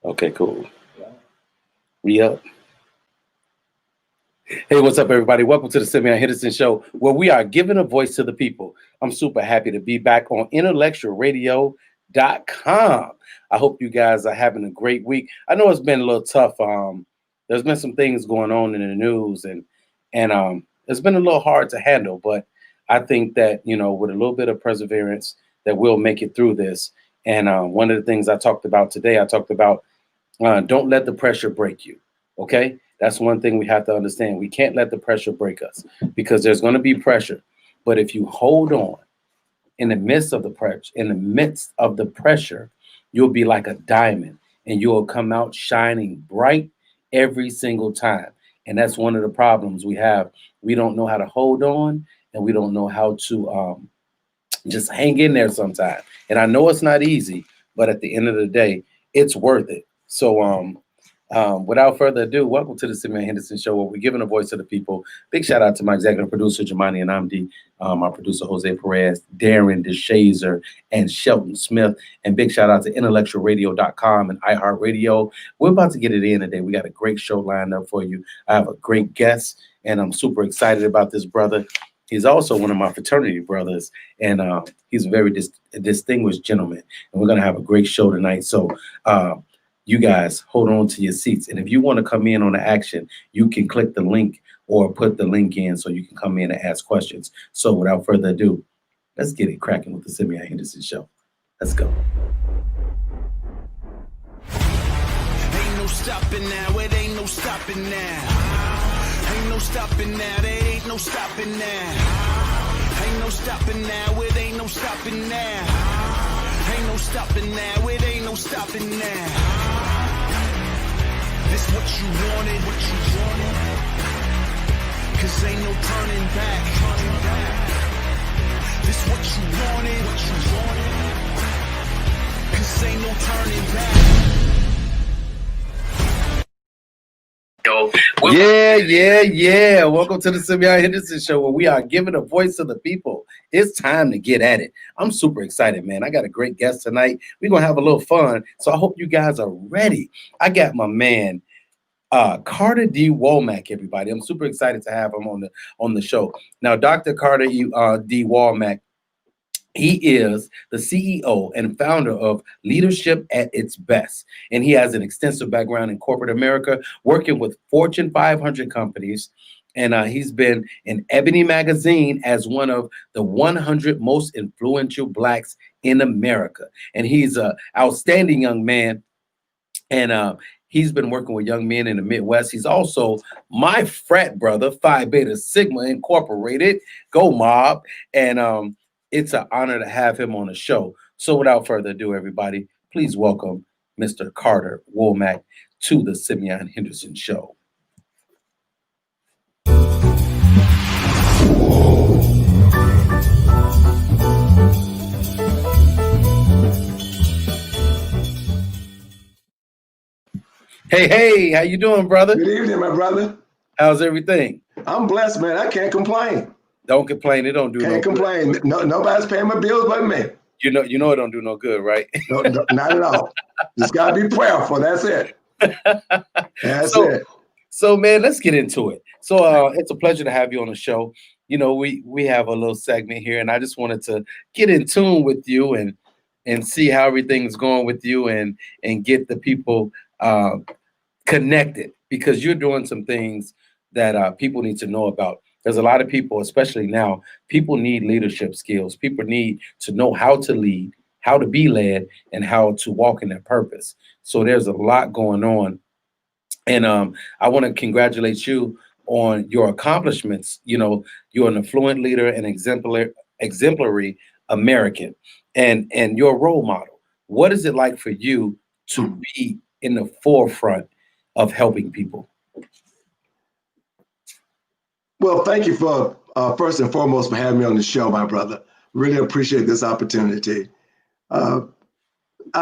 Okay, cool. We up. Hey, what's up, everybody? Welcome to the Simeon Henderson Show, where we are giving a voice to the people. I'm super happy to be back on intellectualradio.com. I hope you guys are having a great week. I know it's been a little tough. There's been some things going on in the news, and it's been a little hard to handle. But I think that, with a little bit of perseverance, that we'll make it through this. And one of the things I talked about today, don't let the pressure break you. Okay. That's one thing we have to understand. We can't let the pressure break us, because there's going to be pressure. But if you hold on in the midst of the pressure, you'll be like a diamond, and you'll come out shining bright every single time. And that's one of the problems we have. We don't know how to hold on, and we don't know how to just hang in there sometimes. And I know it's not easy, but at the end of the day, it's worth it. So without further ado, welcome to the Simeon Henderson Show, where we're giving a voice to the people. Big shout out to my executive producer, Jamani and Amdi, my producer, Jose Perez, Darren DeShazer, and Shelton Smith. And big shout out to intellectualradio.com and iHeartRadio. We're about to get it in today. We got a great show lined up for you. I have a great guest, and I'm super excited about this brother. He's also one of my fraternity brothers, and he's a very distinguished gentleman. And we're going to have a great show tonight. So, you guys hold on to your seats. And if you want to come in on the action, you can click the link or put the link in so you can come in and ask questions. So without further ado, let's get it cracking with the Simeon Henderson Show. Let's go. Ain't no stopping now. It ain't no stopping now. Ain't no stopping now. There ain't no stopping now. Ain't no stopping now. It ain't no stopping now. Ain't no stopping now. It ain't no stopping now. This what you wanted, cause ain't no turning back. This what you wanted, cause ain't no turning back. Yeah. Welcome to the Simeon Henderson Show, where we are giving a voice to the people. It's time to get at it. I'm super excited, man. I got a great guest tonight. We're going to have a little fun, so I hope you guys are ready. I got my man, Carter D. Womack, everybody. I'm super excited to have him on the show. Now, Dr. Carter D. Womack, he is the CEO and founder of Leadership at Its Best. And he has an extensive background in corporate America, working with Fortune 500 companies. And he's been in Ebony Magazine as one of the 100 most influential Blacks in America. And he's an outstanding young man. And he's been working with young men in the Midwest. He's also my frat brother, Phi Beta Sigma Incorporated. Go Mob. And it's an honor to have him on the show. So without further ado, everybody, please welcome Mr. Carter Womack to the Simeon Henderson Show. Hey, how you doing, brother? Good evening, my brother. How's everything? I'm blessed, man. I can't complain. Don't complain. It don't do no good. Can't complain. No, nobody's paying my bills but me. You know it don't do no good, right? No, not at all. Just gotta be prayerful. That's it. That's it. So, man, let's get into it. So, it's a pleasure to have you on the show. We have a little segment here, and I just wanted to get in tune with you and see how everything's going with you and get the people connected, because you're doing some things that people need to know about. There's a lot of people, especially now, people need leadership skills. People need to know how to lead, how to be led, and how to walk in their purpose. So there's a lot going on. And I want to congratulate you on your accomplishments. You're an affluent leader and exemplary American and your role model. What is it like for you to be in the forefront of helping people? Well, thank you for first and foremost for having me on the show, my brother. Really appreciate this opportunity. I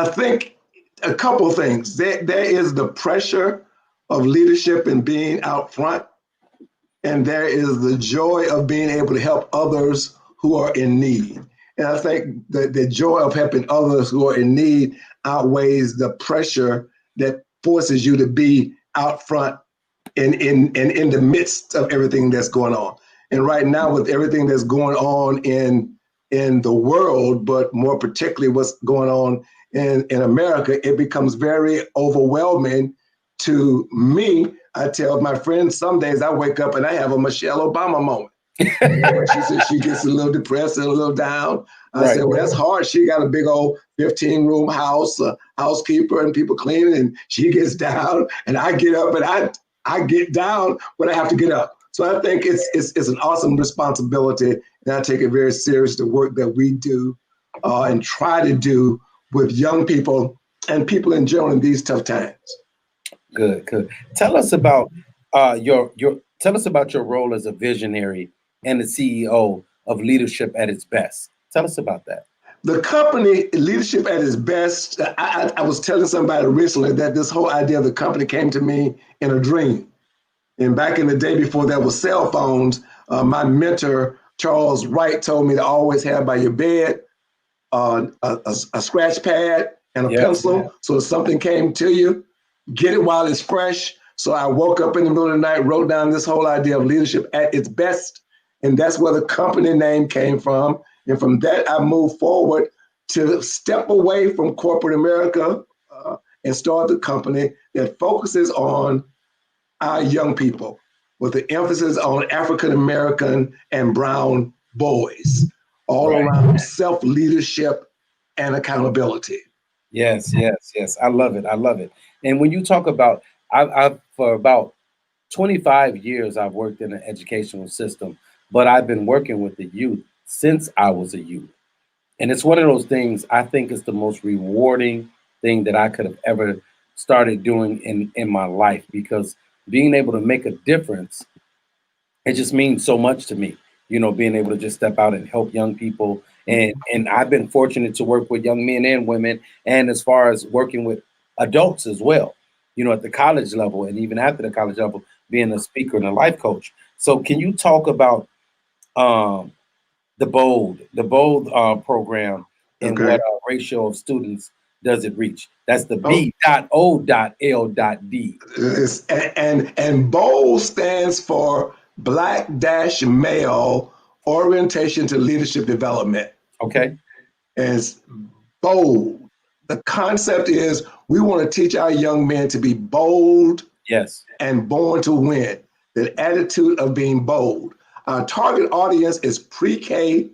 think a couple of things. There is the pressure of leadership and being out front, and there is the joy of being able to help others who are in need. And I think the joy of helping others who are in need outweighs the pressure that forces you to be out front in the midst of everything that's going on. And right now, with everything that's going on in the world, but more particularly what's going on in America, it becomes very overwhelming to me. I tell my friends some days I wake up and I have a Michelle Obama moment. She said she gets a little depressed and a little down. I said, well, that's hard. She got a big old 15-room house, a housekeeper and people cleaning, and she gets down and I get up and I get down when I have to get up. So I think it's an awesome responsibility, and I take it very serious, the work that we do and try to do with young people and people in general in these tough times. Good. Tell us about tell us about your role as a visionary and the CEO of Leadership at its Best. Tell us about that. The company, Leadership at its Best, I was telling somebody recently that this whole idea of the company came to me in a dream. And back in the day before there were cell phones, my mentor, Charles Wright, told me to always have by your bed a scratch pad and a pencil. Yeah. So if something came to you, get it while it's fresh. So I woke up in the middle of the night, wrote down this whole idea of leadership at its best. And that's where the company name came from. And from that, I moved forward to step away from corporate America and start the company that focuses on our young people with the emphasis on African-American and brown boys, all around self-leadership and accountability. Yes. I love it. And when you talk about, I've for about 25 years, I've worked in the educational system, but I've been working with the youth since I was a youth. And it's one of those things, I think it's the most rewarding thing that I could have ever started doing in my life, because being able to make a difference, it just means so much to me, being able to just step out and help young people. And I've been fortunate to work with young men and women, and as far as working with adults as well, at the college level and even after the college level, being a speaker and a life coach. So can you talk about the BOLD program and what ratio of students does it reach? That's the B.O.L.D. And BOLD stands for Black-Male Orientation to Leadership Development. Okay. It's BOLD. The concept is we want to teach our young men to be bold, and born to win. The attitude of being bold. Our target audience is pre-K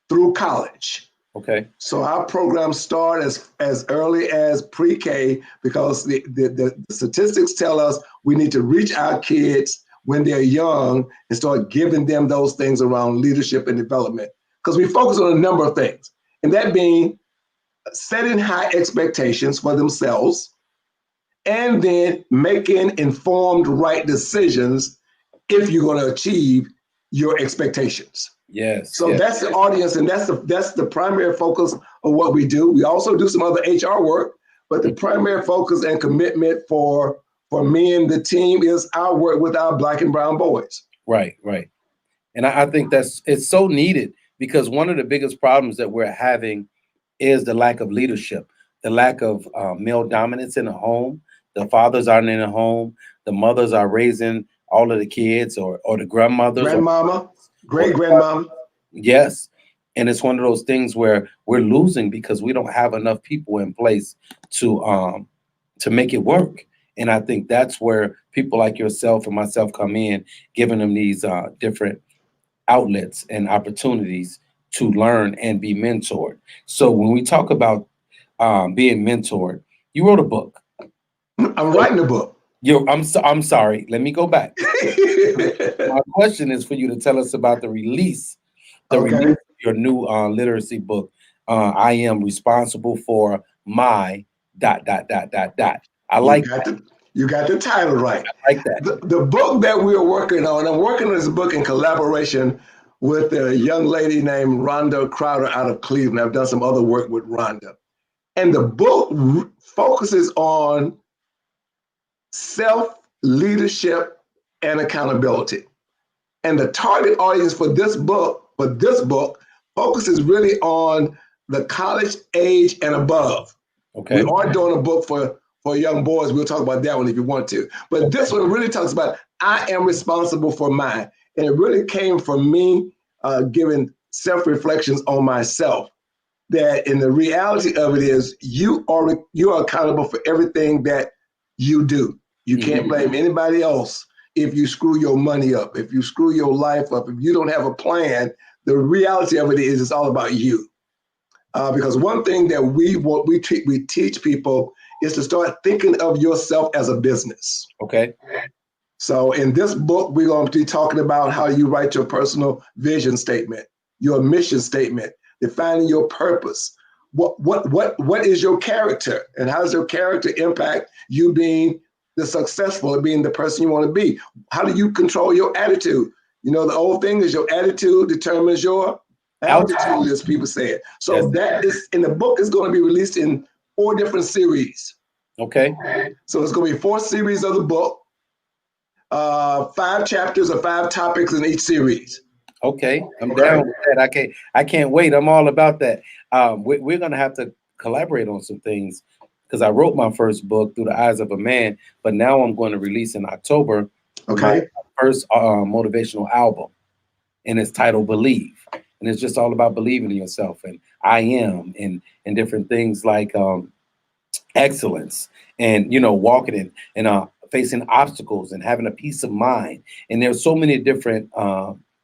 through college. Okay. So our programs start as early as pre-K, because the statistics tell us we need to reach our kids when they're young and start giving them those things around leadership and development. Because we focus on a number of things, and that being setting high expectations for themselves, and then making informed right decisions if you're going to achieve your expectations. So that's the audience, and that's the primary focus of what we do. We also do some other HR work, but the primary focus and commitment for me and the team is our work with our Black and brown boys. Right. And I think it's so needed, because one of the biggest problems that we're having is the lack of leadership, the lack of male dominance in the home. The fathers aren't in the home. The mothers are raising all of the kids, or the grandmothers. Grandmama, great-grandmama. Yes. And it's one of those things where we're losing because we don't have enough people in place to make it work. And I think that's where people like yourself and myself come in, giving them these different outlets and opportunities to learn and be mentored. So when we talk about being mentored, you wrote a book. I'm writing a book. I'm sorry. Let me go back. My question is for you to tell us about the release of your new literacy book. I am responsible for my ... I like that. You got the title right. I like that. The book that we're working on, I'm working on this book in collaboration with a young lady named Rhonda Crowder out of Cleveland. I've done some other work with Rhonda. And the book focuses on self-leadership and accountability. And the target audience for this book focuses really on the college age and above. We are doing a book for for young boys. We'll talk about that one if you want to. But this one really talks about I am responsible for mine. And it really came from me giving self-reflections on myself. That in the reality of it is you are accountable for everything that you do. You can't blame anybody else if you screw your money up, if you screw your life up, if you don't have a plan. The reality of it is it's all about you. Because one thing that we teach people is to start thinking of yourself as a business. Okay. So in this book, we're going to be talking about how you write your personal vision statement, your mission statement, defining your purpose. What is your character, and how does your character impact you being the successful, being the person you want to be? How do you control your attitude? You know, the old thing is your attitude determines your altitude, as people say it. So that is in the book is going to be released in 4 different series. Okay. So it's going to be 4 series of the book, 5 chapters or 5 topics in each series. Okay, I'm down with that. I can't wait. I'm all about that. We're gonna have to collaborate on some things because I wrote my first book, Through the Eyes of a Man, but now I'm going to release in October my first motivational album, and it's titled Believe, and it's just all about believing in yourself and I am and different things like excellence and walking and facing obstacles and having a peace of mind. And there's so many different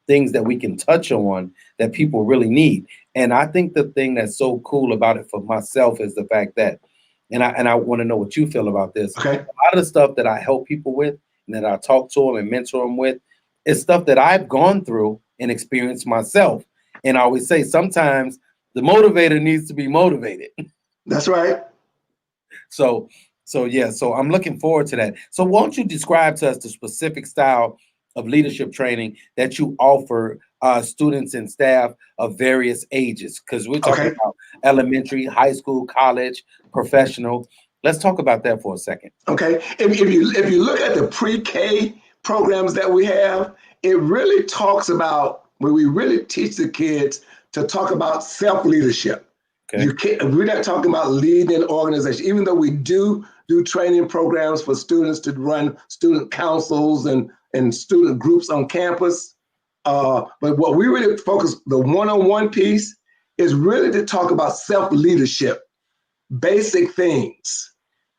things that we can touch on that people really need. And I think the thing that's so cool about it for myself is the fact that, and I want to know what you feel about this. Okay. A lot of the stuff that I help people with and that I talk to them and mentor them with is stuff that I've gone through and experienced myself. And I always say sometimes the motivator needs to be motivated. That's right. So I'm looking forward to that. So won't you describe to us the specific style of leadership training that you offer students and staff of various ages? Because we're talking about elementary, high school, college, professional. Let's talk about that for a second. Okay. If you look at the pre-K programs that we have, it really talks about where we really teach the kids to talk about self-leadership. Okay. We're not talking about leading an organization, even though we do training programs for students to run student councils and student groups on campus. But what we really focus, the one-on-one piece, is really to talk about self-leadership, basic things.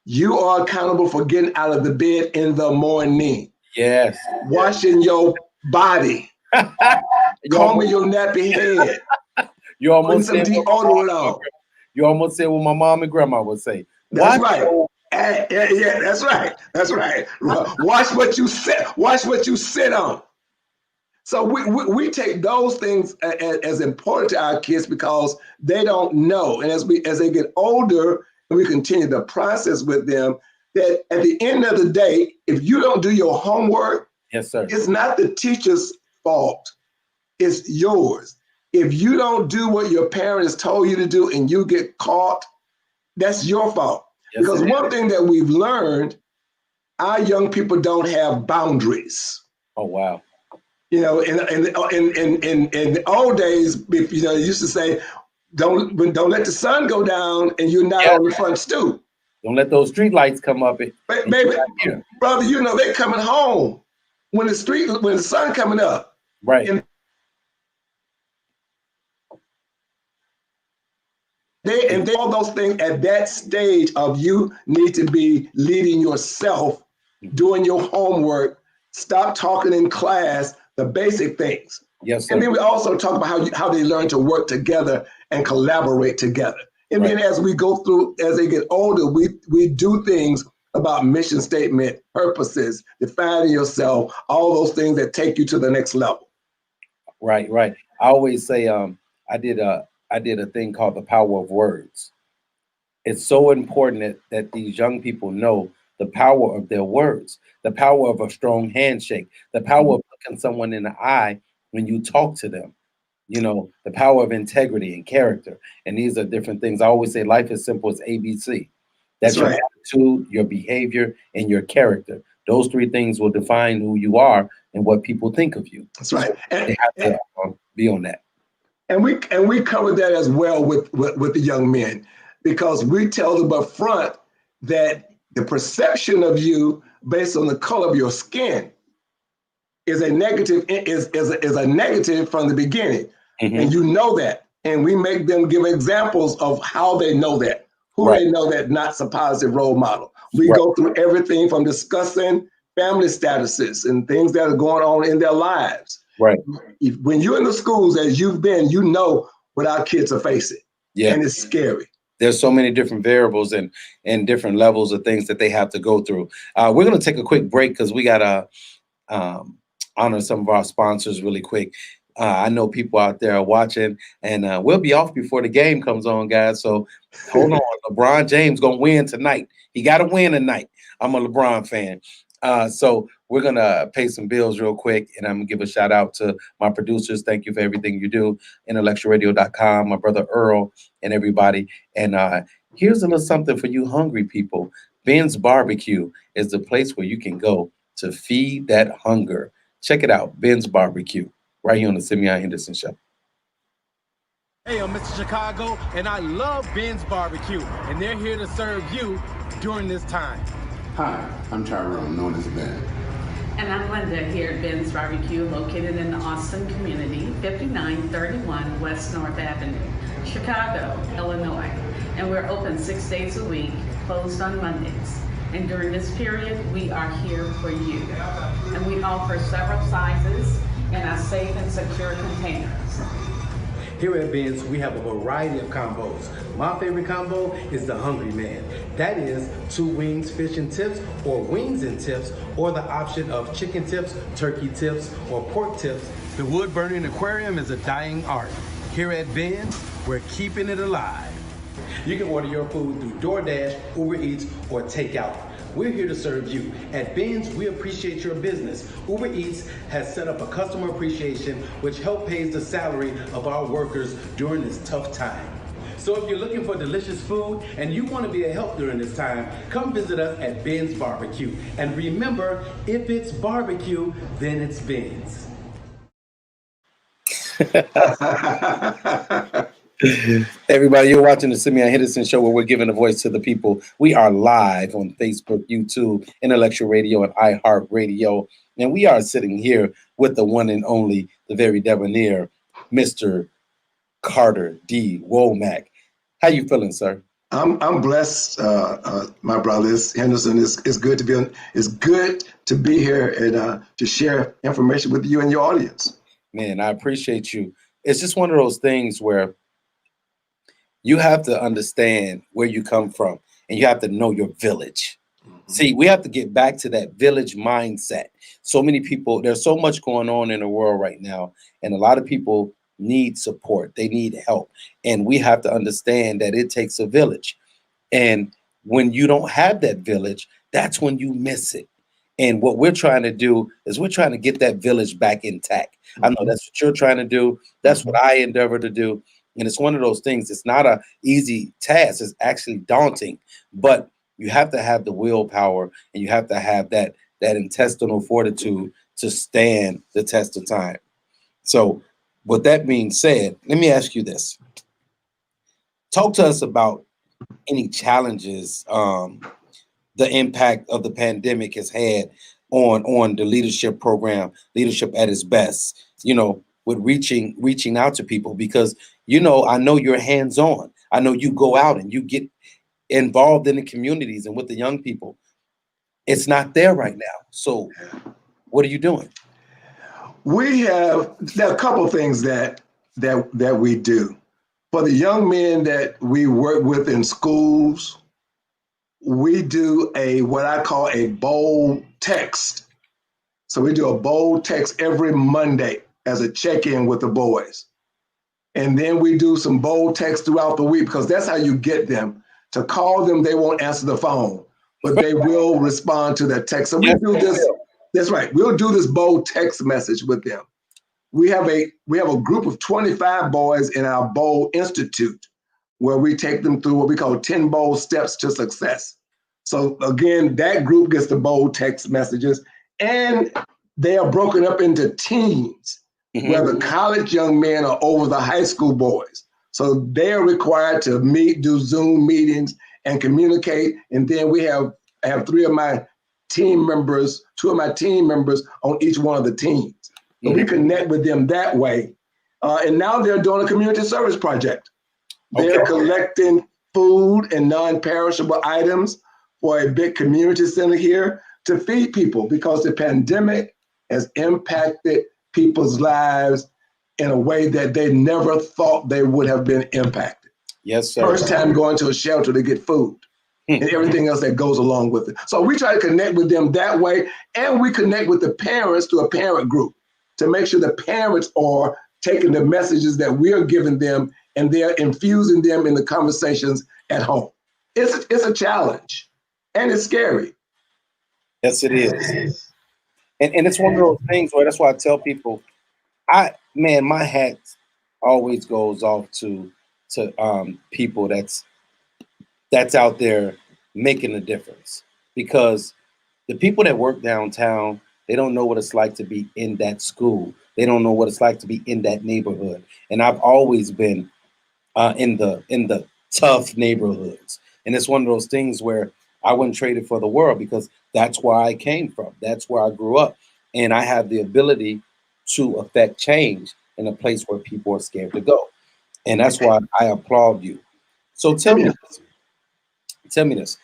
You are accountable for getting out of the bed in the morning. Yes. Washing your body. Combing your nappy head. You almost said deodorant on. You almost said what my mom and grandma would say. That's right. Yeah, that's right. That's right. Watch what you sit. Watch what you sit on. So we take those things as important to our kids because they don't know, and as they get older and we continue the process with them, that at the end of the day, if you don't do your homework, yes, sir, it's not the teacher's fault. It's yours. If you don't do what your parents told you to do and you get caught, that's your fault. Yes, because one thing that we've learned, our young people don't have boundaries. Oh, wow. In the old days, you used to say, don't let the sun go down and you're not on the front stoop. Don't let those street lights come up. Baby, brother, they're coming home when the sun coming up. Right. And all those things at that stage of you need to be leading yourself, doing your homework, stop talking in class, the basic things. Yes, sir. And then we also talk about how they learn to work together and collaborate together. And then as we go through, as they get older, we do things about mission statement, purposes, defining yourself, all those things that take you to the next level. Right. I always say I did a thing called the power of words. It's so important that these young people know the power of their words, the power of a strong handshake, the power of looking someone in the eye when you talk to them, the power of integrity and character. And these are different things. I always say life is simple as ABC. That's your attitude, your behavior, and your character. Those 3 things will define who you are and what people think of you. That's right. So they have to be on that. And we cover that as well with the young men, because we tell them up front that the perception of you based on the color of your skin is a negative is a negative from the beginning. And you know that. And we make them give examples of how they know that, who they know that not a positive role model. We go through everything from discussing family statuses and things that are going on in their lives. Right. When you're in the schools as you've been, you know what our kids are facing. Yeah. And it's scary. There's so many different variables and different levels of things that they have to go through. We're going to take a quick break because we got to honor some of our sponsors really quick. I know people out there are watching, and we'll be off before the game comes on, guys. So hold on. LeBron James going to win tonight. He got to win tonight. I'm a LeBron fan. So we're going to pay some bills real quick, and I'm going to give a shout out to my producers. Thank you for everything you do. Intellectualradio.com, my brother Earl, and everybody. And here's a little something for you hungry people. Ben's Barbecue is the place where you can go to feed that hunger. Check it out, Ben's Barbecue, right here on the Simeon Henderson Show. Hey, I'm Mr. Chicago, and I love Ben's Barbecue, and they're here to serve you during this time. Hi, I'm Tyrone, known as Ben. And I'm Linda here at Ben's Barbecue, located in the Austin community, 5931 West North Avenue, Chicago, Illinois. And we're open 6 days a week, closed on Mondays. And during this period, we are here for you. And we offer several sizes in our safe and secure containers. Here at Ben's, we have a variety of combos. My favorite combo is the Hungry Man. That is 2 wings, fish and tips, or wings and tips, or the option of chicken tips, turkey tips, or pork tips. The wood-burning aquarium is a dying art. Here at Ben's, we're keeping it alive. You can order your food through DoorDash, Uber Eats, or takeout. We're here to serve you. At Ben's, we appreciate your business. Uber Eats has set up a customer appreciation which helps pay the salary of our workers during this tough time. So if you're looking for delicious food and you want to be a help during this time, come visit us at Ben's Barbecue. And remember, if it's barbecue, then it's Ben's. Everybody, you're watching the Simeon Henderson Show, where we're giving a voice to the people. We are live on Facebook, YouTube, Intellectual Radio, and iHeartRadio. And we are sitting here with the one and only, the very debonair, Mr. Carter D. Womack. How you feeling, sir? I'm blessed, my brothers. Henderson, it's good to be on. It's good to be here and to share information with you and your audience. Man, I appreciate you. It's just one of those things where you have to understand where you come from, and you have to know your village. See, we have to get back to that village mindset. So many people, there's so much going on in the world right now, and a lot of people need support. They need help. And we have to understand that it takes a village. And when you don't have that village, that's when you miss it. And what we're trying to do is we're trying to get that village back intact. I know that's what you're trying to do. That's what I endeavor to do. And it's one of those things. It's not an easy task. It's actually daunting, but you have to have the willpower, and you have to have that intestinal fortitude to stand the test of time. So with that being said, let me ask you this. Talk to us about any challenges the impact of the pandemic has had on the leadership program, leadership at its best, with reaching out to people, because I know you're hands-on. I know you go out and you get involved in the communities and with the young people. It's not there right now. So what are you doing? There are a couple of things that we do. For the young men that we work with in schools, we do what I call a bold text. So we do a bold text every Monday as a check-in with the boys. And then we do some bold text throughout the week, because that's how you get them. To call them, they won't answer the phone, but they will respond to that text. So we do this. That's right. We'll do this bold text message with them. We have a group of 25 boys in our Bold Institute, where we take them through what we call 10 bold steps to success. So again, that group gets the bold text messages, and they are broken up into teams, where the college young men are over the high school boys. So they are required to do Zoom meetings and communicate. And then we have I have three of my team members, two of my team members on each one of the teams. So we connect with them that way. And now they're doing a community service project. They're collecting food and non-perishable items for a big community center here to feed people, because the pandemic has impacted people's lives in a way that they never thought they would have been impacted. Yes, sir. First time going to a shelter to get food and everything else that goes along with it. So we try to connect with them that way, and we connect with the parents through a parent group to make sure the parents are taking the messages that we're giving them and they're infusing them in the conversations at home. It's a challenge, and it's scary. Yes, it is. And it's one of those things where that's why I tell people, my hat always goes off to people that's out there making a difference, because the people that work downtown, they don't know what it's like to be in that school. They don't know what it's like to be in that neighborhood. And I've always been in the tough neighborhoods. And it's one of those things where I wouldn't trade it for the world, because that's where I came from. That's where I grew up. And I have the ability to affect change in a place where people are scared to go. And that's why I applaud you. So tell me this.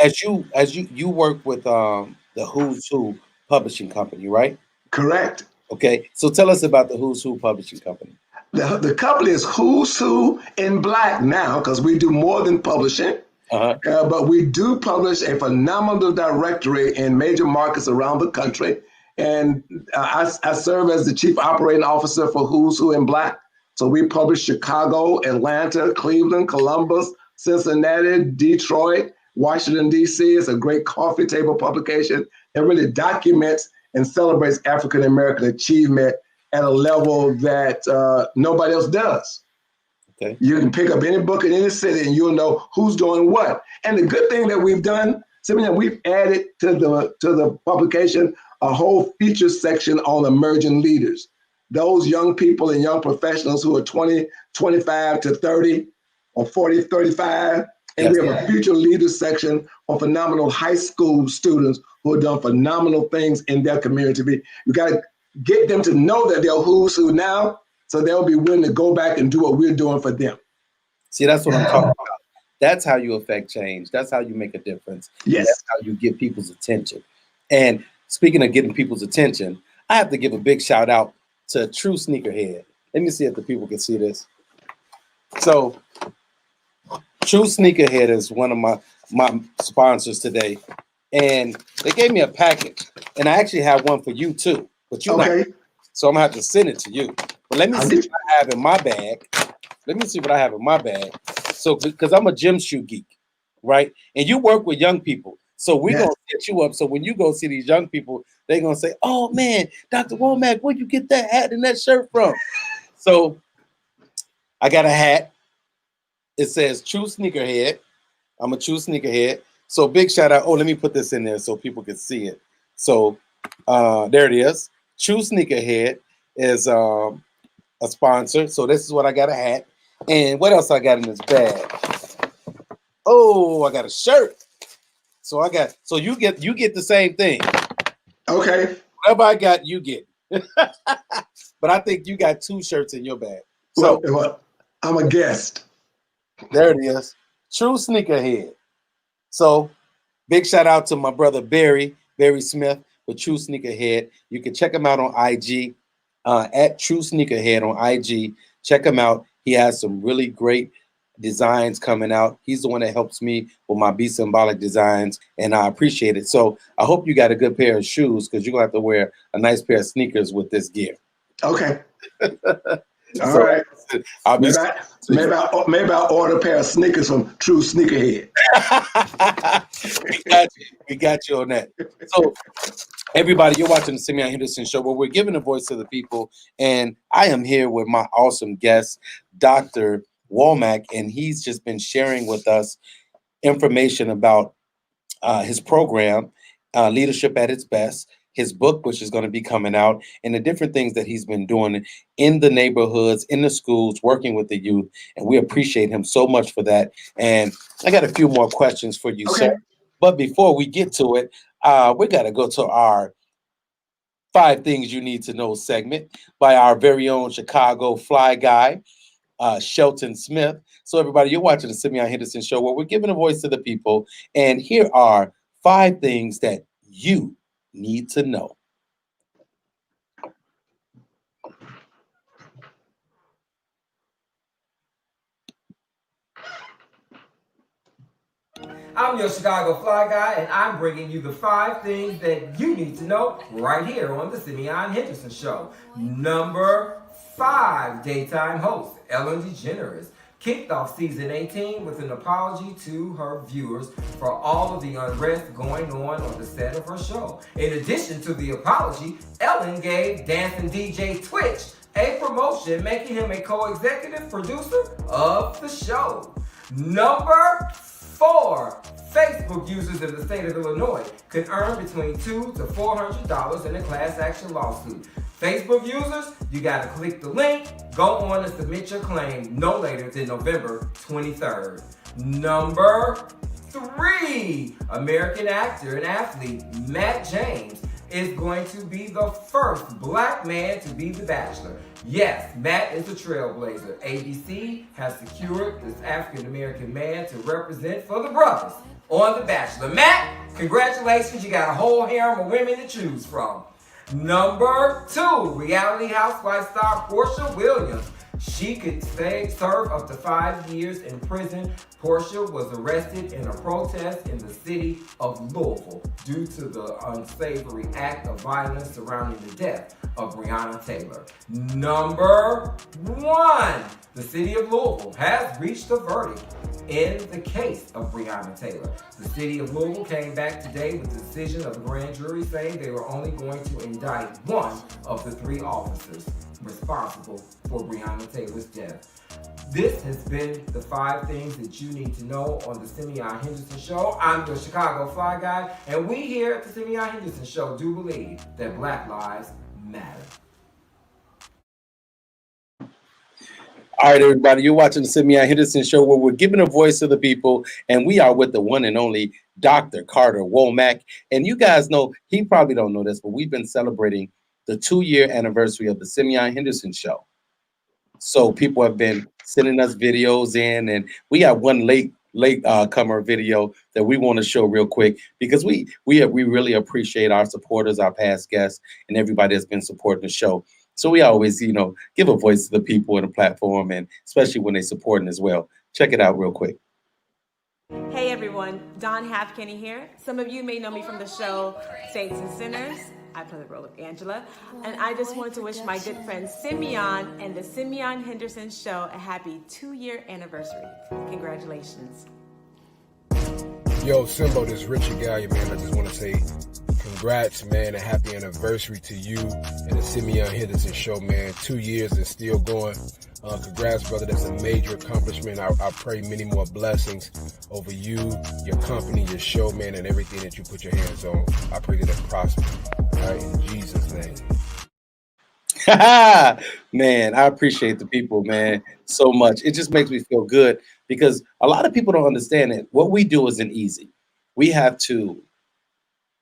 As you work with the Who's Who Publishing Company, right? Correct. Okay. So tell us about the Who's Who Publishing Company. The company is Who's Who in Black now, because we do more than publishing. But we do publish a phenomenal directory in major markets around the country. And I serve as the chief operating officer for Who's Who in Black. So we publish Chicago, Atlanta, Cleveland, Columbus, Cincinnati, Detroit, Washington, D.C. It's a great coffee table publication that really documents and celebrates African American achievement at a level that nobody else does. Okay. You can pick up any book in any city and you'll know who's doing what. And the good thing that we've done, Simeon, we've added to the publication a whole feature section on emerging leaders. Those young people and young professionals who are 20, 25 to 30 or 40, 35. And we have a future leaders section on phenomenal high school students who have done phenomenal things in their community. You got to get them to know that they're Who's Who now, so they'll be willing to go back and do what we're doing for them. See, that's what I'm talking about. That's how you affect change. That's how you make a difference. Yes. That's how you get people's attention. And speaking of getting people's attention, I have to give a big shout out to True Sneakerhead. Let me see if the people can see this. So True Sneakerhead is one of my sponsors today. And they gave me a package. And I actually have one for you too. But you Okay. not. So I'm gonna have to send it to you. But let me see what I have in my bag. So because I'm a gym shoe geek, right? And you work with young people. So we're gonna set you up. So when you go see these young people, they're gonna say, "Oh man, Dr. Womack, where'd you get that hat and that shirt from?" So I got a hat. It says True Sneakerhead. I'm a true sneakerhead. So big shout out. Oh, let me put this in there so people can see it. So there it is. True Sneakerhead is a sponsor. So this is what I got, a hat. And what else I got in this bag? Oh, I got a shirt. So you get the same thing. Okay. Whatever I got, you get. But I think you got two shirts in your bag. So well, I'm a guest. There it is. True Sneakerhead. So big shout out to my brother Barry Smith with True Sneakerhead. You can check him out on IG at True Sneakerhead on IG. Check him out. He has some really great designs coming out. He's the one that helps me with my Be Symbolic designs, and I appreciate it. So I hope you got a good pair of shoes, because you're gonna have to wear a nice pair of sneakers with this gear. Okay. All right. Maybe I'll order a pair of sneakers from True Sneakerhead. We got you on that. So everybody, you're watching the Simeon Henderson Show, where we're giving a voice to the people. And I am here with my awesome guest, Dr. Womack, and he's just been sharing with us information about his program, Leadership at Its Best. his book, which is going to be coming out, and the different things that he's been doing in the neighborhoods, in the schools, working with the youth. And we appreciate him so much for that. And I got a few more questions for you, Okay. sir. But before we get to it, we got to go to our 5 Things You Need to Know segment by our very own Chicago fly guy, Shelton Smith. So everybody, you're watching the Simeon Henderson Show, where we're giving a voice to the people. And here are 5 things that you need to know. I'm your Chicago Fly Guy, and I'm bringing you the 5 things that you need to know right here on the Simeon Henderson Show. Number 5, daytime host Ellen DeGeneres kicked off season 18 with an apology to her viewers for all of the unrest going on the set of her show. In addition to the apology, Ellen gave dancing DJ Twitch a promotion, making him a co-executive producer of the show. Number 4, Facebook users in the state of Illinois could earn between $200 to $400 in a class action lawsuit. Facebook users, you gotta click the link, go on and submit your claim no later than November 23rd. Number 3, American actor and athlete Matt James is going to be the first black man to be the Bachelor. Yes, Matt is a trailblazer. ABC has secured this African-American man to represent for the brothers on The Bachelor. Matt, congratulations, you got a whole harem of women to choose from. Number 2, reality housewife star Portia Williams. She could serve up to 5 years in prison. Portia was arrested in a protest in the city of Louisville due to the unsavory act of violence surrounding the death of Breonna Taylor. Number 1, the city of Louisville has reached a verdict in the case of Breonna Taylor. The city of Louisville came back today with the decision of the grand jury saying they were only going to indict 1 of the 3 officers responsible for Breonna Taylor's death. This has been the 5 things that you need to know on the Simeon Henderson Show. I'm your Chicago Fly Guy, and we here at the Simeon Henderson Show do believe that Black lives matter. All right, everybody, you're watching the Simeon Henderson Show, where we're giving a voice to the people, and we are with the one and only Dr. Carter Womack. And you guys know, he probably don't know this, but we've been celebrating the 2-year anniversary of the Simeon Henderson Show. So people have been sending us videos in, and we got one late comer video that we want to show real quick, because we really appreciate our supporters, our past guests, and everybody that's been supporting the show. So we always, give a voice to the people in the platform, and especially when they're supporting as well. Check it out real quick. Hey everyone, Dawn Halfkenny here. Some of you may know me from the show Saints and Sinners. I play the role of Angela. And I just wanted to wish my good friend Simeon and the Simeon Henderson Show a happy 2-year anniversary. Congratulations. Yo, Simbo, this is Richard Gallion, man. I just want to say congrats, man, and happy anniversary to you and the Simeon Henderson Show, man. 2 years and still going. Congrats, brother. That's a major accomplishment. I pray many more blessings over you, your company, your show, man, and everything that you put your hands on. I pray that it prosper. All right, in Jesus' name. Man, I appreciate the people, man, so much. It just makes me feel good, because a lot of people don't understand that what we do isn't easy. We have to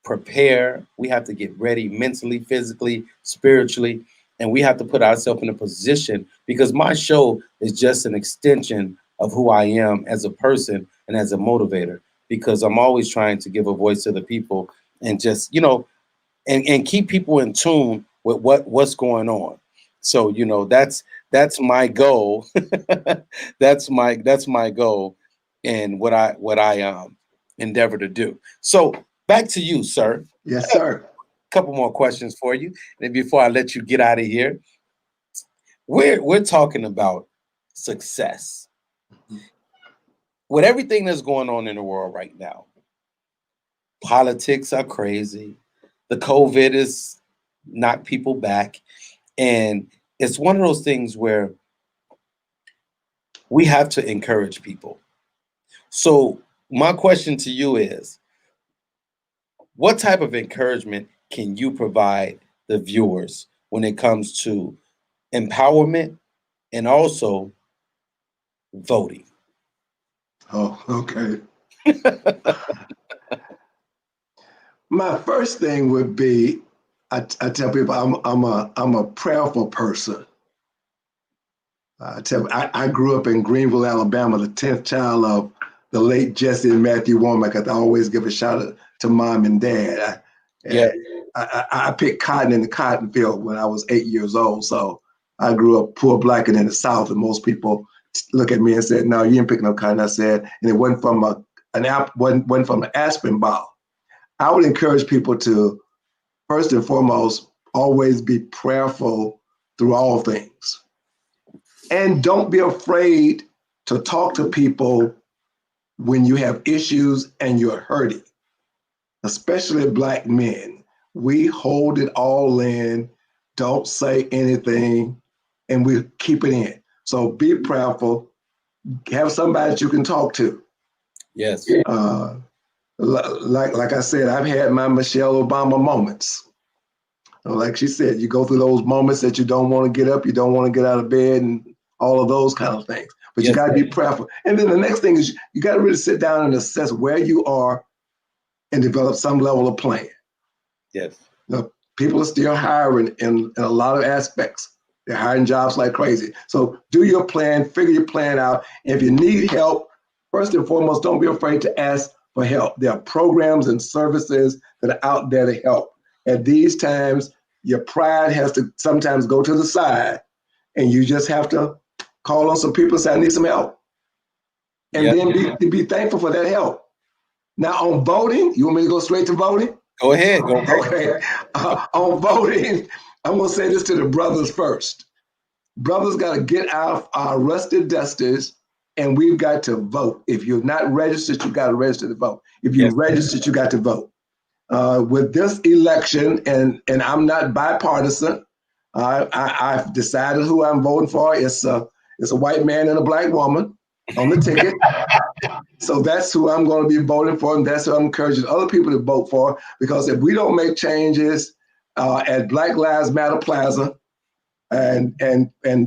prepare. We have to get ready mentally, physically, spiritually, and we have to put ourselves in a position, because my show is just an extension of who I am as a person and as a motivator, because I'm always trying to give a voice to the people and just, and keep people in tune with what's going on. So, that's my goal. that's my goal, and what I endeavor to do. So back to you, sir. Yes, sir. Couple more questions for you, and before I let you get out of here, we're talking about success. With everything that's going on in the world right now, politics are crazy. The COVID is knocked people back, and it's one of those things where we have to encourage people. So my question to you is, what type of encouragement can you provide the viewers when it comes to empowerment and also voting? Oh, okay. My first thing would be, I tell people I'm a prayerful person. I grew up in Greenville, Alabama, the 10th child of the late Jesse and Matthew Womack. I always give a shout out to mom and dad. I picked cotton in the cotton field when I was 8 years old. So I grew up poor black and in the South, and most people look at me and said, "No, you ain't picking no cotton." I said, and it wasn't from wasn't from an aspirin bottle. I would encourage people to, first and foremost, always be prayerful through all things. And don't be afraid to talk to people when you have issues and you're hurting, especially Black men. We hold it all in, don't say anything, and we keep it in. So be prayerful, have somebody that you can talk to. Yes. Like I said, I've had my Michelle Obama moments. Like she said, you go through those moments that you don't want to get up, you don't want to get out of bed, and all of those kind of things. But you got to be prayerful. And then the next thing is you got to really sit down and assess where you are and develop some level of plan. Yes. People are still hiring in a lot of aspects. They're hiring jobs like crazy. So do your plan, figure your plan out. And if you need help, first and foremost, don't be afraid to ask for help. There are programs and services that are out there to help. At these times, your pride has to sometimes go to the side, and you just have to call on some people and say, "I need some help." And then be thankful for that help. Now on voting, you want me to go straight to voting? Go ahead. Go ahead. Okay. On voting, I'm going to say this to the brothers first. Brothers got to get out our rusted dusters, and we've got to vote. If you're not registered, you got to register to vote. If you're registered, you got to vote. With this election, and I'm not bipartisan, I've decided who I'm voting for. It's a white man and a Black woman on the ticket. So that's who I'm going to be voting for, and that's who I'm encouraging other people to vote for. Because if we don't make changes at Black Lives Matter Plaza and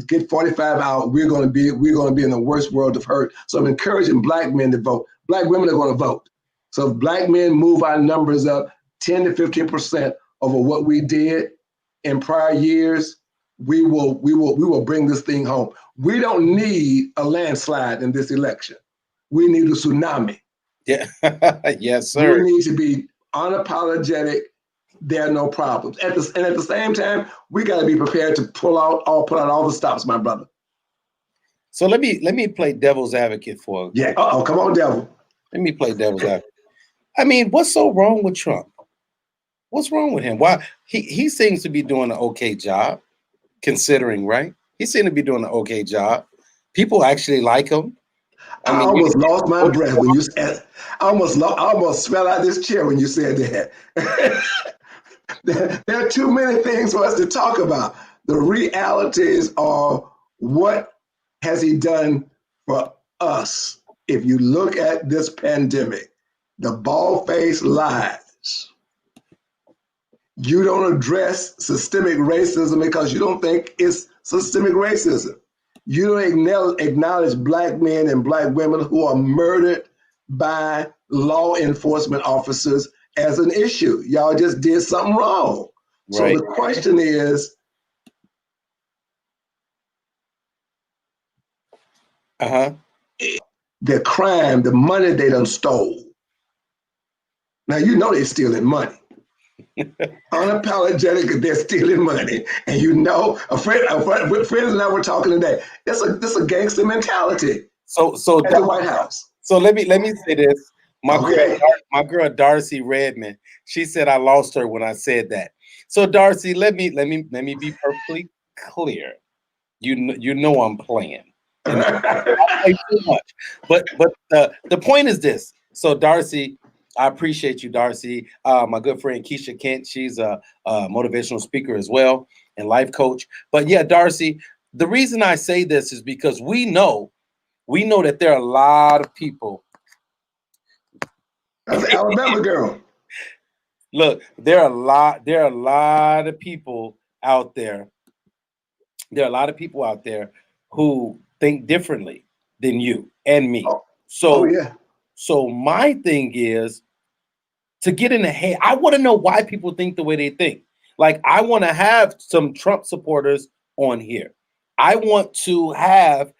get 45 out, we're going to be in the worst world of hurt. So I'm encouraging Black men to vote. Black women are going to vote. So if Black men move our numbers up 10 to 15% over what we did in prior years, we will bring this thing home. We don't need a landslide in this election. We need a tsunami. Yeah. Yes, sir. We need to be unapologetic. There are no problems. And at the same time, we got to be prepared to pull out all the stops, my brother. So let me play devil's advocate for. Yeah. Come on, devil. Let me play devil's advocate. I mean, what's so wrong with Trump? What's wrong with him? Why he seems to be doing an okay job, considering, right? He seems to be doing an okay job. People actually like him. I almost lost my breath when you said. I almost fell out this chair when you said that. There are too many things for us to talk about. The realities are, what has he done for us? If you look at this pandemic, the bald-faced lies. You don't address systemic racism because you don't think it's systemic racism. You don't acknowledge Black men and Black women who are murdered by law enforcement officers as an issue. Y'all just did something wrong. Right. So the question is, the crime, the money they done stole. Now, you know they're stealing money. Unapologetic, they're stealing money. And you know, friends and I were talking today. This a gangster mentality. So at the White House. So let me say this. My girl Darcy Redmond, she said I lost her when I said that. So Darcy, let me be perfectly clear. You know I'm playing. And I play too much. But the point is this. So Darcy, I appreciate you, Darcy. My good friend Keisha Kent, she's a motivational speaker as well and life coach. But yeah, Darcy, the reason I say this is because we know that there are a lot of people. That's an Alabama girl. Look, there are a lot of people out there. There are a lot of people out there who think differently than you and me. Oh, oh So, yeah, so my thing is to get in the head. I want to know why people think the way they think. Like, I want to have some Trump supporters on here. I want to have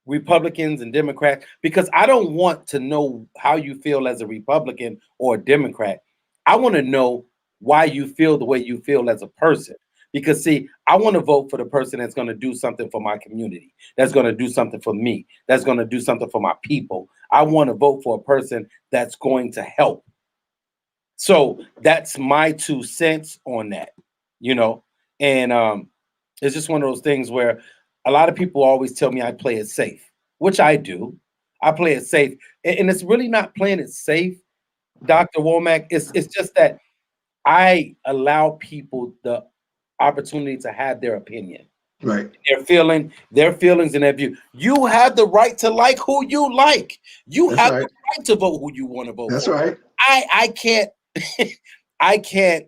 Republicans and Democrats because I don't want to know how you feel as a Republican or a Democrat. I want to know why you feel the way you feel as a person. Because, see, I want to vote for the person that's going to do something for my community, that's going to do something for me, that's going to do something for my people. I want to vote for a person that's going to help. So that's my 2 cents on that, you know. And it's just one of those things where a lot of people always tell me I play it safe, which I do. I play it safe, and it's really not playing it safe, Dr. Womack. It's just that I allow people the opportunity to have their opinion, right. their feelings and their view. You have the right to like who you like. You That's have right. the right to vote who you want to vote That's for. right. I can't I can't,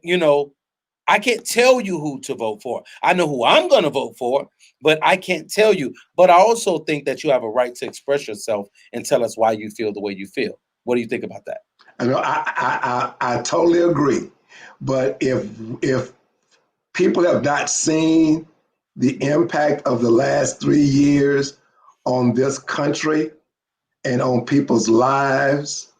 I can't tell you who to vote for. I know who I'm going to vote for, but I can't tell you. But I also think that you have a right to express yourself and tell us why you feel the way you feel. What do you think about that? I know I totally agree. But if people have not seen the impact of the last 3 years on this country and on people's lives,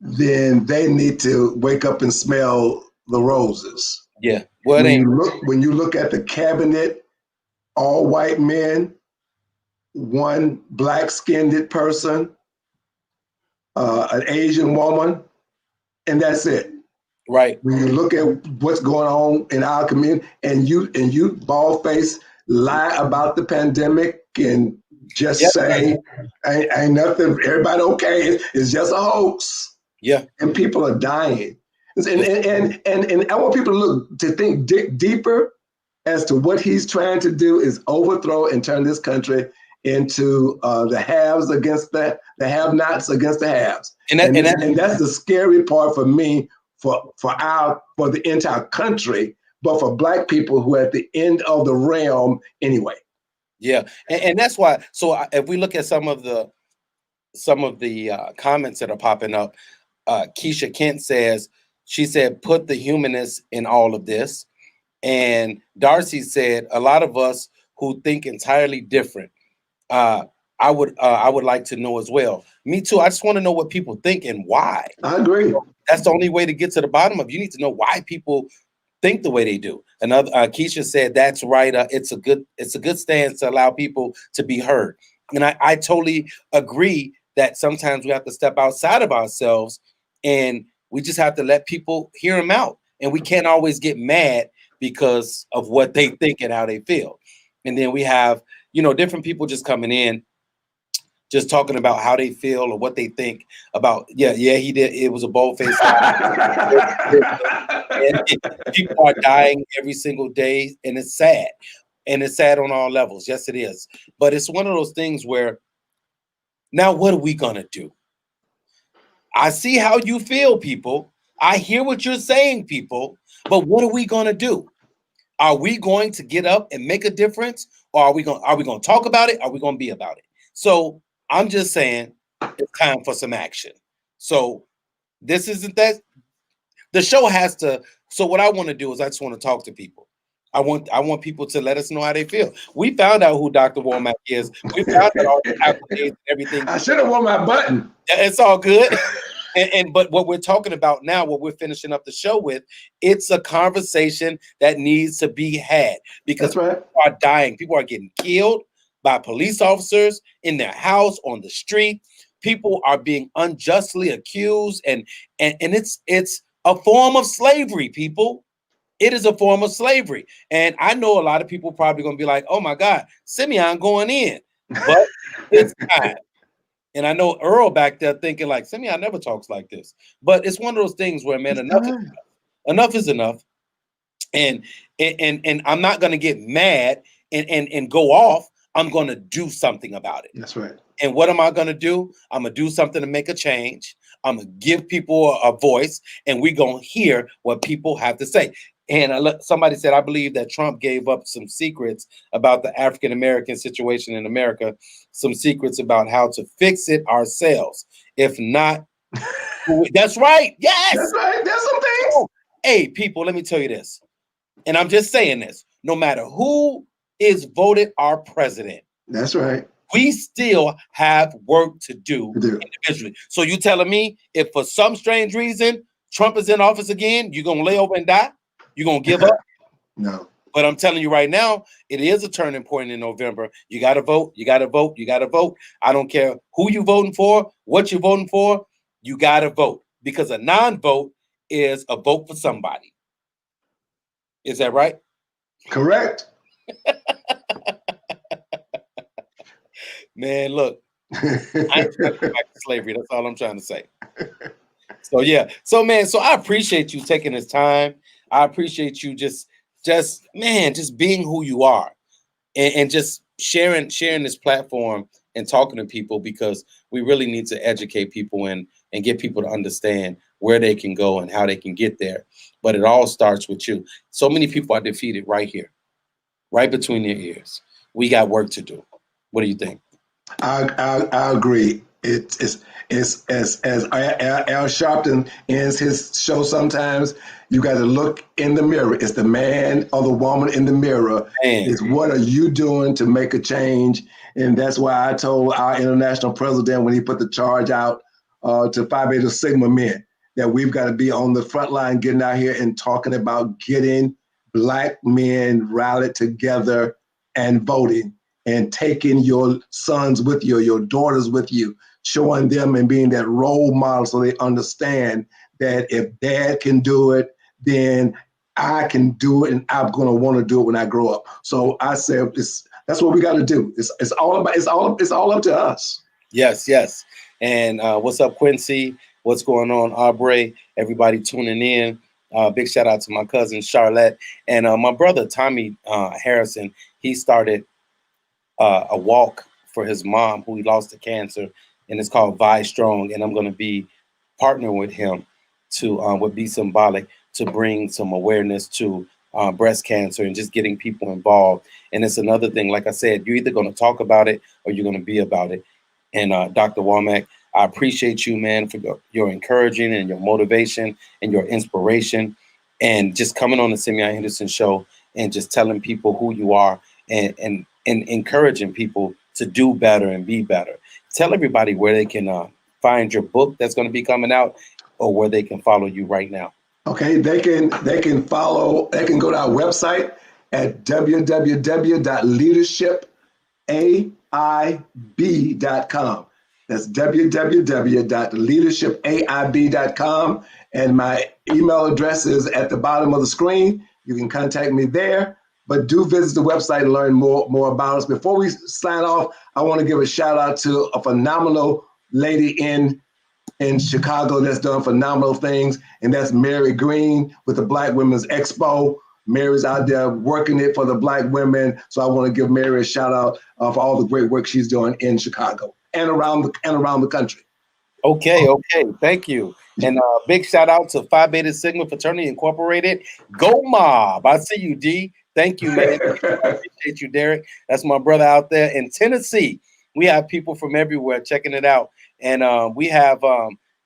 then they need to wake up and smell the roses. Yeah. Well, it When ain't. you look at the cabinet, all white men, one black skinned person, an Asian woman, and that's it. Right. When you look at what's going on in our community, and you bald face lie about the pandemic and just Yep. say ain't nothing, everybody okay, it's just a hoax, Yeah. and people are dying. And I want people to think deeper as to what he's trying to do is overthrow and turn this country into the haves against the have-nots against the haves. And that's the scary part for me, for the entire country, but for Black people who are at the end of the realm anyway. Yeah. And that's why. So if we look at some of the comments that are popping up, Keisha Kent she said, put the humanists in all of this. And Darcy said, a lot of us who think entirely different. I would like to know as well. Me too. I just want to know what people think and why. I agree. That's the only way to get to the bottom of it. You need to know why people think the way they do. Another Keisha said, that's right. It's a good stance to allow people to be heard. And I totally agree that sometimes we have to step outside of ourselves and we just have to let people hear them out. And we can't always get mad because of what they think and how they feel. And then we have, different people just coming in, just talking about how they feel or what they think about. Yeah, he did. It was a bold-faced lie. And people are dying every single day, and it's sad. And it's sad on all levels. Yes, it is. But it's one of those things where now what are we going to do? I see how you feel, people. I hear what you're saying, people. But what are we going to do? Are we going to get up and make a difference? Or are we going to talk about it? Are we going to be about it? So I'm just saying it's time for some action. So this isn't that. The show has to. So what I want to do is I just want to talk to people. I want people to let us know how they feel. We found out who Dr. Womack is. We found out all the accolades and everything. I should have worn my button. It's all good. But what we're talking about now, what we're finishing up the show with, it's a conversation that needs to be had because That's right. People are dying. People are getting killed by police officers in their house, on the street. People are being unjustly accused, and it's a form of slavery, people. It is a form of slavery. And I know a lot of people probably going to be like, oh my God, Simeon going in. But it's time. And I know Earl back there thinking like, Simeon never talks like this. But it's one of those things where, man, enough is enough. And I'm not going to get mad and go off. I'm going to do something about it. That's right. And what am I going to do? I'm going to do something to make a change. I'm going to give people a voice, and we're going to hear what people have to say. And somebody said, I believe that Trump gave up some secrets about the African-American situation in America, some secrets about how to fix it ourselves. If not, that's right. Yes. That's right. There's some things. Oh, hey, people, let me tell you this. And I'm just saying this. No matter who is voted our president, that's right, we still have work to do individually. So you telling me if for some strange reason Trump is in office again, you're going to lay over and die? You're going to give up? No. But I'm telling you right now, it is a turning point in November. You got to vote. You got to vote. You got to vote. I don't care who you're voting for, what you're voting for. You got to vote, because a non-vote is a vote for somebody. Is that right? Correct. Man, look, I ain't trying to go back to slavery. That's all I'm trying to say. So yeah. So man, so I appreciate you taking this time. I appreciate you just being who you are, and just sharing this platform and talking to people, because we really need to educate people and get people to understand where they can go and how they can get there. But it all starts with you. So many people are defeated right here, right between their ears. We got work to do. What do you think? I agree. It's as Al Sharpton ends his show sometimes. You got to look in the mirror. It's the man or the woman in the mirror. It's what are you doing to make a change? And that's why I told our international president when he put the charge out to Phi Beta Sigma men that we've got to be on the front line, getting out here and talking about getting Black men rallied together and voting, and taking your sons with you, your daughters with you, showing them and being that role model so they understand that if dad can do it, then I can do it, and I'm going to want to do it when I grow up. So I said, that's what we got to do. It's all up to us. Yes, yes. And what's up, Quincy? What's going on, Aubrey? Everybody tuning in. Big shout out to my cousin Charlotte and my brother Tommy Harrison. He started a walk for his mom who he lost to cancer, and it's called Vi Strong. And I'm going to be partnering with him to would be symbolic to bring some awareness to breast cancer and just getting people involved. And it's another thing, like I said, you're either going to talk about it or you're going to be about it. And Dr. Womack, I appreciate you, man, for your encouraging and your motivation and your inspiration, and just coming on the Simeon Henderson show and just telling people who you are, and encouraging people to do better and be better. Tell everybody where they can find your book that's going to be coming out, or where they can follow you right now. Okay, they can go to our website at www.leadershipaib.com. That's www.leadershipaib.com. And my email address is at the bottom of the screen. You can contact me there, but do visit the website and learn more about us. Before we sign off, I want to give a shout out to a phenomenal lady in Chicago that's done phenomenal things, and that's Mary Green with the Black Women's Expo. Mary's out there working it for the Black women, so I want to give Mary a shout out for all the great work she's doing in Chicago and around the country. Okay, thank you. And big shout out to Phi Beta Sigma Fraternity Incorporated. Go Mob! I see you, D. Thank you, man. I appreciate you, Derek. That's my brother out there in Tennessee. We have people from everywhere checking it out. And we have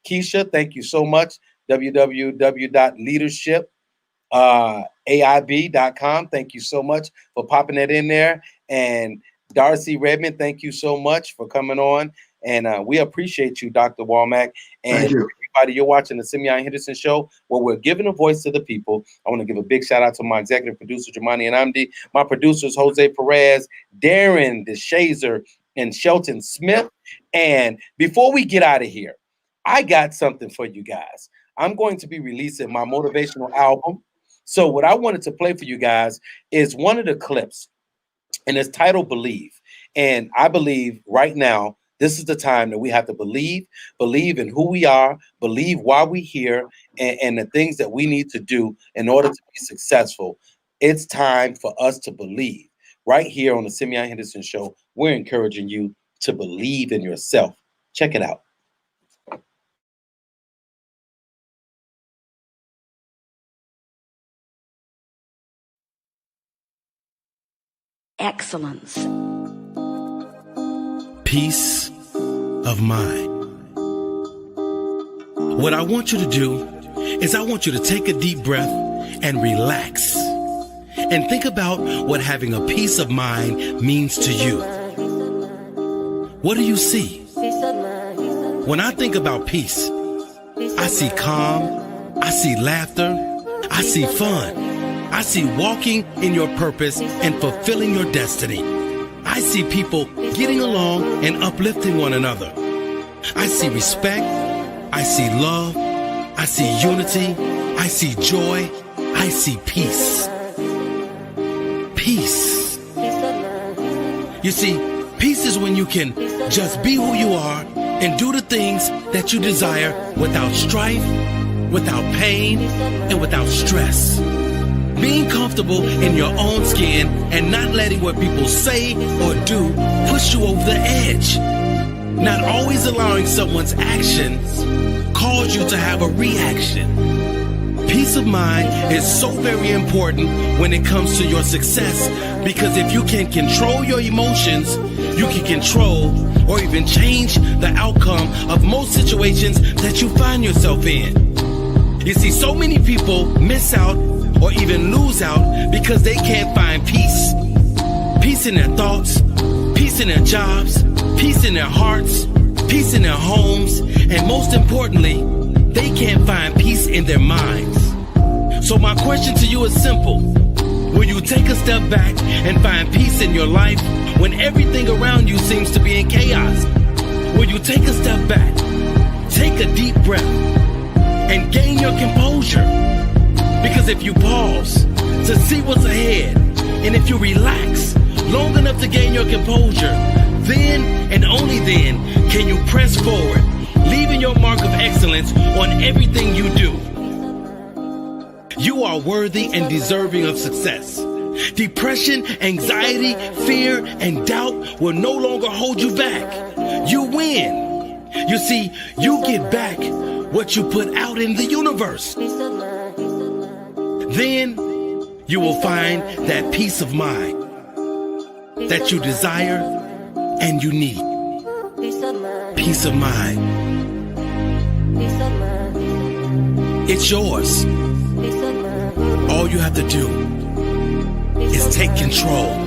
Keisha. Thank you so much. www.leadershipaib.com. Thank you so much for popping that in there. And Darcy Redmond, thank you so much for coming on. And we appreciate you, Dr. Womack. And thank you. Everybody, you're watching the Simeon Henderson Show, where we're giving a voice to the people. I want to give a big shout out to my executive producer, Jamani and Amdi, my producers, Jose Perez, Darren DeShazer, and Shelton Smith. And before we get out of here, I got something for you guys. I'm going to be releasing my motivational album. So what I wanted to play for you guys is one of the clips, and it's titled Believe. And I believe right now, this is the time that we have to believe in who we are, believe why we're here, and the things that we need to do in order to be successful. It's time for us to believe. Right here on the Simeon Henderson Show, we're encouraging you to believe in yourself. Check it out. excellence. Peace of mind. What I want you to do is I want you to take a deep breath and relax. And think about what having a peace of mind means to you. What do you see? When I think about peace, I see calm, I see laughter, I see fun. I see walking in your purpose and fulfilling your destiny. I see people getting along and uplifting one another. I see respect, I see love, I see unity, I see joy, I see peace. Peace. You see, peace is when you can just be who you are and do the things that you desire without strife, without pain, and without stress. Being comfortable in your own skin and not letting what people say or do push you over the edge. Not always allowing someone's actions cause you to have a reaction. Peace of mind is so very important when it comes to your success, because if you can control your emotions, you can control or even change the outcome of most situations that you find yourself in. You see, so many people miss out or even lose out because they can't find peace. Peace in their thoughts, peace in their jobs, peace in their hearts, peace in their homes, and most importantly, they can't find peace in their minds. So my question to you is simple. Will you take a step back and find peace in your life when everything around you seems to be in chaos? Will you take a step back, take a deep breath, and gain your composure? Because if you pause to see what's ahead, and if you relax long enough to gain your composure, then and only then can you press forward, leaving your mark of excellence on everything you do. You are worthy and deserving of success. Depression, anxiety, fear, and doubt will no longer hold you back. You win. You see, you get back what you put out in the universe. Then you will find that peace of mind that you desire and you need. Peace of mind. It's yours. All you have to do is take control.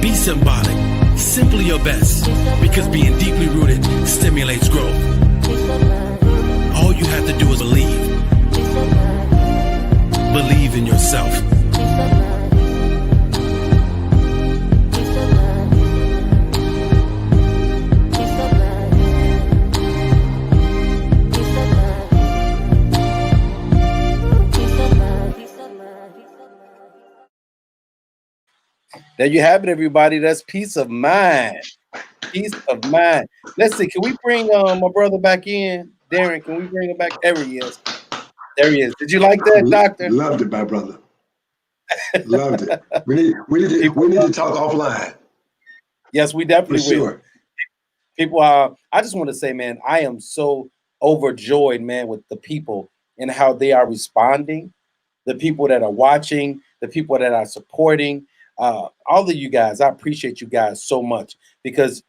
Be symbolic. Simply your best. Because being deeply rooted stimulates growth. All you have to do is believe. Believe in yourself. There you have it, everybody. That's peace of mind. Peace of mind. Let's see. Can we bring my brother back in? Darren, can we bring him back? There he is. There he is. Did you like that, Doctor? Loved it, my brother. Loved it. We need to talk offline. Yes, we definitely will. Sure. People, I just want to say, man, I am so overjoyed, man, with the people and how they are responding, the people that are watching, the people that are supporting. All of you guys, I appreciate you guys so much, because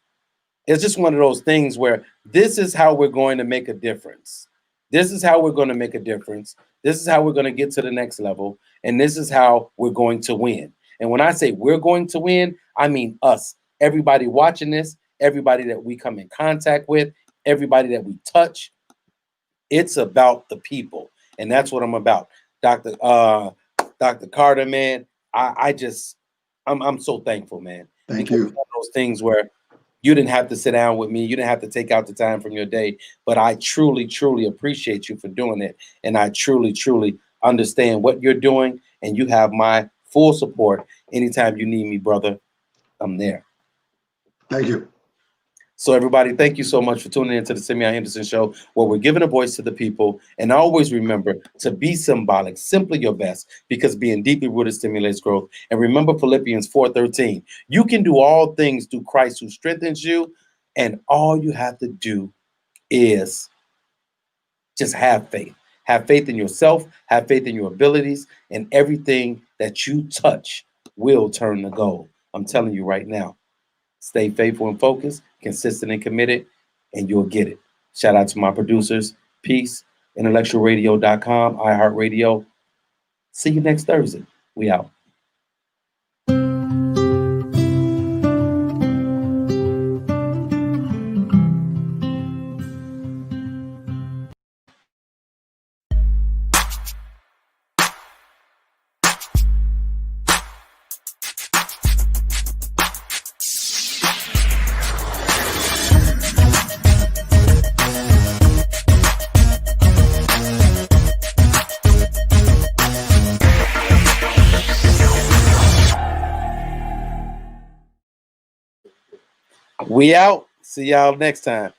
it's just one of those things where this is how we're going to make a difference. This is how we're going to make a difference. This is how we're going to get to the next level. And this is how we're going to win. And when I say we're going to win, I mean us. Everybody watching this, everybody that we come in contact with, everybody that we touch. It's about the people. And that's what I'm about. Dr. Carter, man, I'm so thankful, man. Thank you. It's one of those things where you didn't have to sit down with me. You didn't have to take out the time from your day. But I truly, truly appreciate you for doing it. And I truly, truly understand what you're doing. And you have my full support. Anytime you need me, brother, I'm there. Thank you. So everybody, thank you so much for tuning into the Simeon Henderson Show, where we're giving a voice to the people. And always remember to be symbolic, simply your best, because being deeply rooted stimulates growth. And remember Philippians 4:13. You can do all things through Christ who strengthens you. And all you have to do is just have faith. Have faith in yourself, have faith in your abilities, and everything that you touch will turn to gold. I'm telling you right now. Stay faithful and focused, consistent and committed, and you'll get it. Shout out to my producers. Peace. IntellectualRadio.com, iHeartRadio. See you next Thursday. We out. We out. See y'all next time.